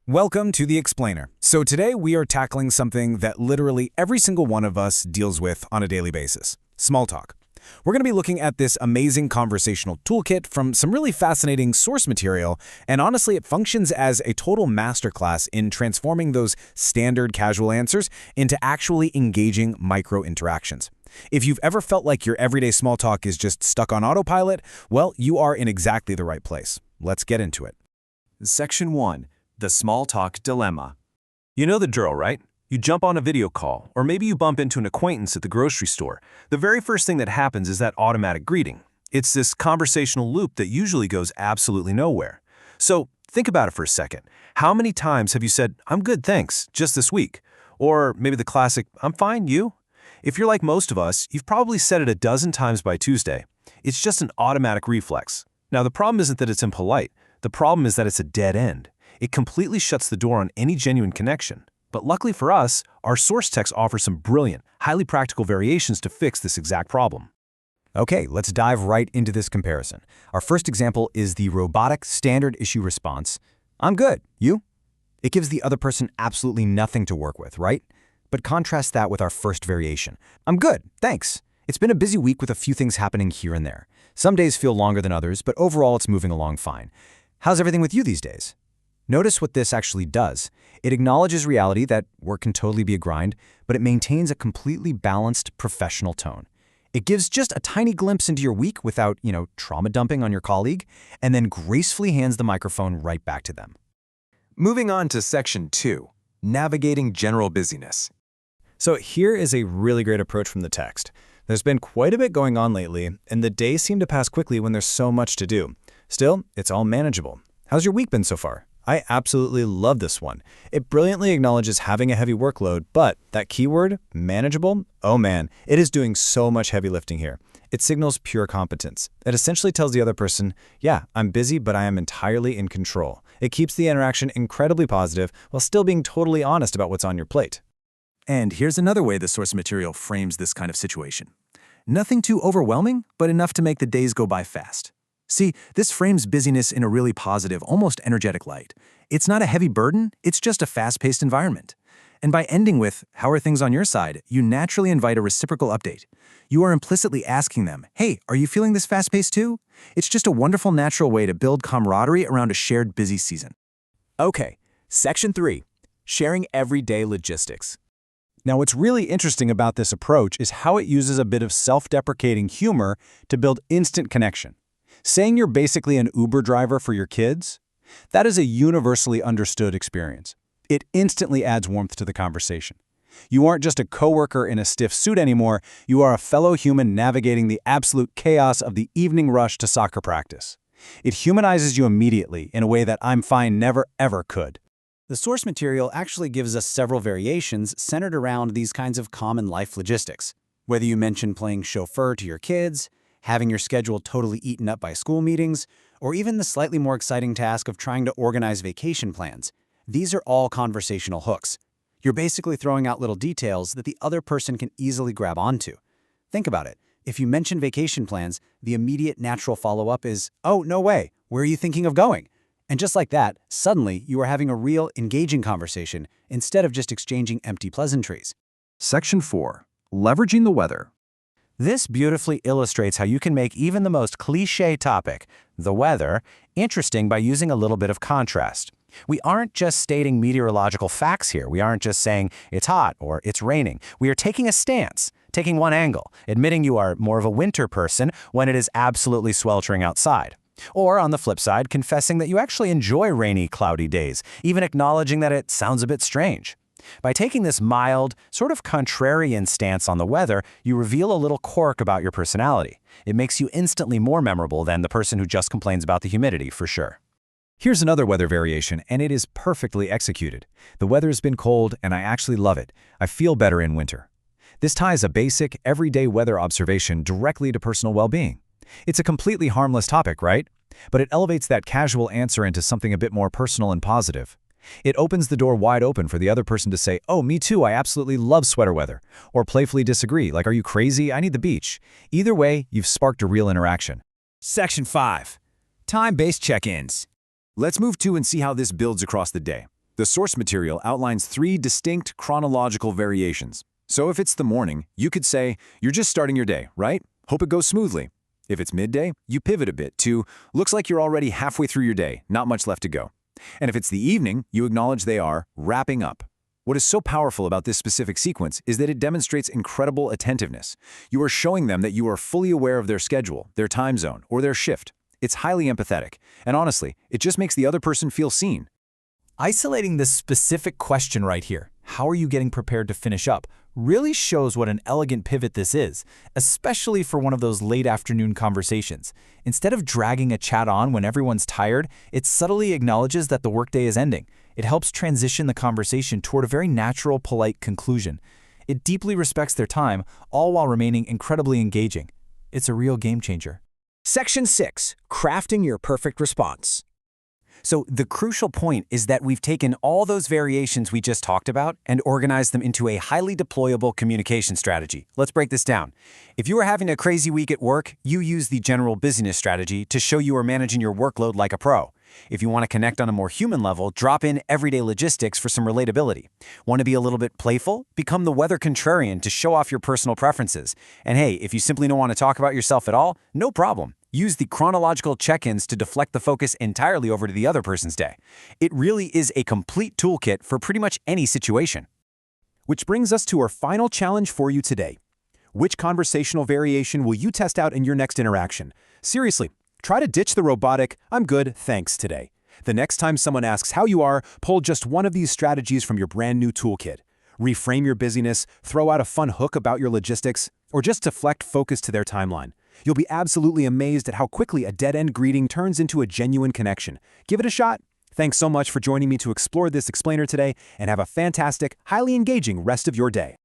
Welcome to The Explainer. So today we are tackling something that literally every single one of us deals with on a daily basis: small talk. We're going to be looking at this amazing conversational toolkit from some really fascinating source material, and honestly, it functions as a total masterclass in transforming those standard casual answers into actually engaging micro-interactions. If you've ever felt like your everyday small talk is just stuck on autopilot, well, you are in exactly the right place. Let's get into it. Section 1. The Small Talk Dilemma. You know the drill, right? You jump on a video call, or maybe you bump into an acquaintance at the grocery store. The very first thing that happens is that automatic greeting. It's this conversational loop that usually goes absolutely nowhere. So think about it for a second. How many times have you said, "I'm good, thanks," just this week? Or maybe the classic, "I'm fine, you?" If you're like most of us, you've probably said it a dozen times by Tuesday. It's just an automatic reflex. Now, the problem isn't that it's impolite. The problem is that it's a dead end. It completely shuts the door on any genuine connection. But luckily for us, our source text offers some brilliant, highly practical variations to fix this exact problem. Okay, let's dive right into this comparison. Our first example is the robotic standard issue response. "I'm good, you?" It gives the other person absolutely nothing to work with, right? But contrast that with our first variation. "I'm good, thanks. It's been a busy week with a few things happening here and there. Some days feel longer than others, but overall it's moving along fine. How's everything with you these days?" Notice what this actually does. It acknowledges reality that work can totally be a grind, but it maintains a completely balanced, professional tone. It gives just a tiny glimpse into your week without, trauma dumping on your colleague, and then gracefully hands the microphone right back to them. Moving on to Section 2. Navigating General Busyness. So here is a really great approach from the text. There's been quite a bit going on lately, and the days seem to pass quickly when there's so much to do. Still, it's all manageable. How's your week been so far? I absolutely love this one. It brilliantly acknowledges having a heavy workload, but that keyword, manageable, oh man, it is doing so much heavy lifting here. It signals pure competence. It essentially tells the other person, yeah, I'm busy, but I am entirely in control. It keeps the interaction incredibly positive while still being totally honest about what's on your plate. And here's another way the source material frames this kind of situation. Nothing too overwhelming, but enough to make the days go by fast. See, this frames busyness in a really positive, almost energetic light. It's not a heavy burden, it's just a fast-paced environment. And by ending with, "How are things on your side?" you naturally invite a reciprocal update. You are implicitly asking them, "Hey, are you feeling this fast-paced too?" It's just a wonderful natural way to build camaraderie around a shared busy season. Okay, Section 3. Sharing everyday logistics. Now, what's really interesting about this approach is how it uses a bit of self-deprecating humor to build instant connection. Saying you're basically an Uber driver for your kids, that is a universally understood experience. It instantly adds warmth to the conversation. You aren't just a coworker in a stiff suit anymore, you are a fellow human navigating the absolute chaos of the evening rush to soccer practice. It humanizes you immediately in a way that "I'm fine" never ever could. The source material actually gives us several variations centered around these kinds of common life logistics. Whether you mention playing chauffeur to your kids, having your schedule totally eaten up by school meetings, or even the slightly more exciting task of trying to organize vacation plans, these are all conversational hooks. You're basically throwing out little details that the other person can easily grab onto. Think about it. If you mention vacation plans, the immediate natural follow-up is, "Oh, no way, where are you thinking of going?" And just like that, suddenly you are having a real, engaging conversation instead of just exchanging empty pleasantries. Section 4. Leveraging the weather. This beautifully illustrates how you can make even the most cliché topic, the weather, interesting by using a little bit of contrast. We aren't just stating meteorological facts here. We aren't just saying it's hot or it's raining. We are taking a stance, taking one angle, admitting you are more of a winter person when it is absolutely sweltering outside. Or on the flip side, confessing that you actually enjoy rainy, cloudy days, even acknowledging that it sounds a bit strange. By taking this mild, sort of contrarian stance on the weather, you reveal a little quirk about your personality. It makes you instantly more memorable than the person who just complains about the humidity, for sure. Here's another weather variation, and it is perfectly executed. The weather's been cold, and I actually love it. I feel better in winter. This ties a basic, everyday weather observation directly to personal well-being. It's a completely harmless topic, right? But it elevates that casual answer into something a bit more personal and positive. It opens the door wide open for the other person to say, "Oh, me too, I absolutely love sweater weather," or playfully disagree, like, "Are you crazy? I need the beach." Either way, you've sparked a real interaction. Section 5. Time-based check-ins. Let's move to and see how this builds across the day. The source material outlines 3 distinct chronological variations. So if it's the morning, you could say, "You're just starting your day, right? Hope it goes smoothly." If it's midday, you pivot a bit to, "Looks like you're already halfway through your day, not much left to go." And if it's the evening, you acknowledge they are wrapping up. What is so powerful about this specific sequence is that it demonstrates incredible attentiveness. You are showing them that you are fully aware of their schedule, their time zone, or their shift. It's highly empathetic, and honestly, it just makes the other person feel seen. Isolating this specific question right here, how are you getting prepared to finish up, really shows what an elegant pivot this is, especially for one of those late afternoon conversations. Instead of dragging a chat on when everyone's tired, it subtly acknowledges that the workday is ending. It helps transition the conversation toward a very natural, polite conclusion. It deeply respects their time, all while remaining incredibly engaging. It's a real game changer. Section 6. Crafting your perfect response. So the crucial point is that we've taken all those variations we just talked about and organized them into a highly deployable communication strategy. Let's break this down. If you are having a crazy week at work, you use the general busyness strategy to show you are managing your workload like a pro. If you want to connect on a more human level, drop in everyday logistics for some relatability. Want to be a little bit playful? Become the weather contrarian to show off your personal preferences. And hey, if you simply don't want to talk about yourself at all, no problem. Use the chronological check-ins to deflect the focus entirely over to the other person's day. It really is a complete toolkit for pretty much any situation. Which brings us to our final challenge for you today. Which conversational variation will you test out in your next interaction? Seriously, try to ditch the robotic, "I'm good, thanks" today. The next time someone asks how you are, pull just one of these strategies from your brand new toolkit. Reframe your busyness, throw out a fun hook about your logistics, or just deflect focus to their timeline. You'll be absolutely amazed at how quickly a dead-end greeting turns into a genuine connection. Give it a shot. Thanks so much for joining me to explore this explainer today, and have a fantastic, highly engaging rest of your day.